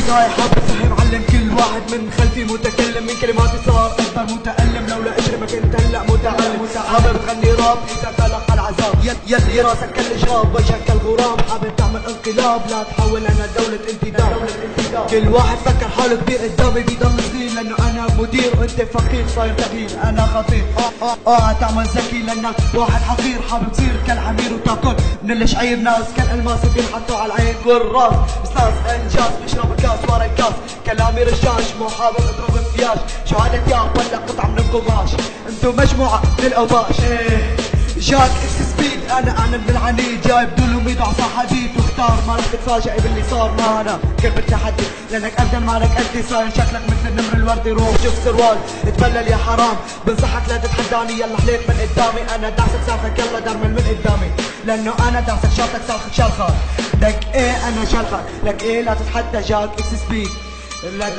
بالبداية حابب افهم علم كل واحد من خلفي متكلم، من كلماتي صار اكبر متألم، لولا اجري ما كنت هلا متعلم. حابب تغني راب اذا تلقى العذاب، يلي راسك كالجراب وجهك كالغراب. حابب تعمل انقلاب، لا تحول انا دولة انتداب. كل واحد فكر حاله كبير قدامي بيضل صغير، لانه انا مدير وانت فقير صاير تغيير. انا خطير تعمل ذكي لانك واحد حقير. حابب تصير كالحمير وتاكل من الشعير، ناس كالالماس بينحطوا على العين والراس. استاذ انجاز بيشرب الكاس ورا الكاس، كلامي رشاش مو حابب اضرب انفياش. شهادة ياب ولا قطعة من القماش، انتو مجموعة من الاوباش. جاك اكس سبيد انا من العنيد، جايب دولوميد وعصا حديد. واختار ما رح تتفاجئ باللي صار معنا كل بالتحدي، لانك ابدا مالك انت صاير شكلك مثل النمر الوردي. روح شوف سروال اتبلل يا حرام، بنصحك لا تتحداني. يلا حليت من قدامي انا دعسك سالخك، يلا درمل من قدامي لانه انا دعسك شاطك سالخك شلخك. لك ايه انا شلخك، لك ايه لا تتحدى. جاك اكس سبيد لك